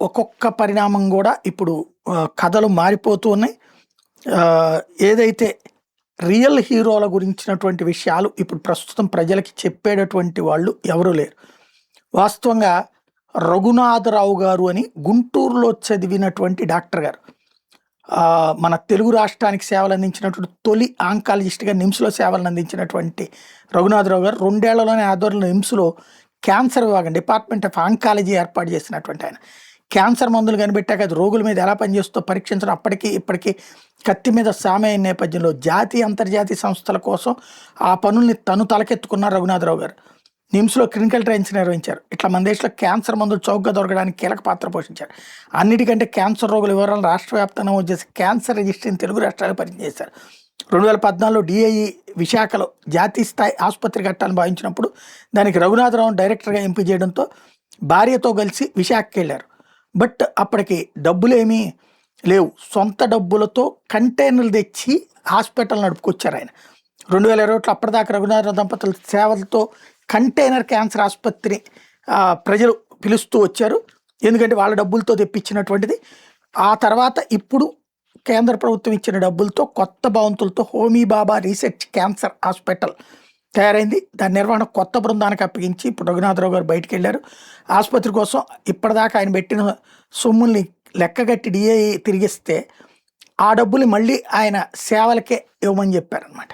ఒక్కొక్క పరిణామం కూడా ఇప్పుడు కథలు మారిపోతూ ఉన్నాయి. ఏదైతే రియల్ హీరోల గురించినటువంటి విషయాలు ఇప్పుడు ప్రస్తుతం ప్రజలకి చెప్పేటటువంటి వాళ్ళు ఎవరూ లేరు. వాస్తవంగా రఘునాథరావు గారు అని గుంటూరులో చదివినటువంటి డాక్టర్ గారు, మన తెలుగు రాష్ట్రానికి సేవలు అందించినటువంటి తొలి ఆంకాలజిస్ట్గా నిమ్స్లో సేవలను అందించినటువంటి రఘునాథరావు గారు 2 ఏళ్లలోనే ఆధ్వర్యంలో నిమ్స్లో క్యాన్సర్ విభాగం డిపార్ట్మెంట్ ఆఫ్ ఆంకాలజీ ఏర్పాటు చేసినటువంటి ఆయన. క్యాన్సర్ మందులు కనిపెట్టాక అది రోగుల మీద ఎలా పనిచేస్తుందో పరీక్షించడం అప్పటికి ఇప్పటికీ కత్తి మీద సామే అయిన నేపథ్యంలో జాతీయ అంతర్జాతీయ సంస్థల కోసం ఆ పనుల్ని తలకెత్తుకున్న రఘునాథరావు గారు నిమ్స్లో క్లినికల్ ట్రయల్స్ నిర్వహించారు. ఇట్లా మన దేశంలో క్యాన్సర్ మందులు చౌకగా దొరకడానికి కీలక పాత్ర పోషించారు. అన్నిటికంటే క్యాన్సర్ రోగుల వివరాలను రాష్ట్ర వ్యాప్తంగా నమోదు చేసి క్యాన్సర్ రిజిస్ట్రీని తెలుగు రాష్ట్రాలకు పరిచయం చేశారు. 2014లో డిఐఈ విశాఖలో జాతీయ స్థాయి ఆసుపత్రి కట్టాలని భావించినప్పుడు దానికి రఘునాథరావు డైరెక్టర్గా ఎంపిక చేయడంతో భార్యతో కలిసి విశాఖకి వెళ్ళారు. బట్ అప్పటికి డబ్బులేమీ లేవు. సొంత డబ్బులతో కంటైనర్లు తెచ్చి హాస్పిటల్ నడుపుకొచ్చారు ఆయన. 2020లో అప్పటిదాకా రఘునాథరావు దంపతుల సేవలతో కంటైనర్ క్యాన్సర్ ఆసుపత్రి ప్రజలు పిలుస్తూ వచ్చారు. ఎందుకంటే వాళ్ళ డబ్బులతో తెప్పించినటువంటిది. ఆ తర్వాత ఇప్పుడు కేంద్ర ప్రభుత్వం ఇచ్చిన డబ్బులతో కొత్త భవంతులతో హోమీ బాబా రీసెర్చ్ క్యాన్సర్ హాస్పిటల్ తయారైంది. దాని నిర్వహణ కొత్త బృందానికి అప్పగించి ఇప్పుడు రఘునాథరావు గారు బయటికి వెళ్ళారు. ఆసుపత్రి కోసం ఇప్పటిదాకా ఆయన పెట్టిన సొమ్ముల్ని లెక్కగట్టి డిఐ తిరిగిస్తే ఆ డబ్బులు మళ్ళీ ఆయన సేవలకే ఇవ్వమని చెప్పారనమాట.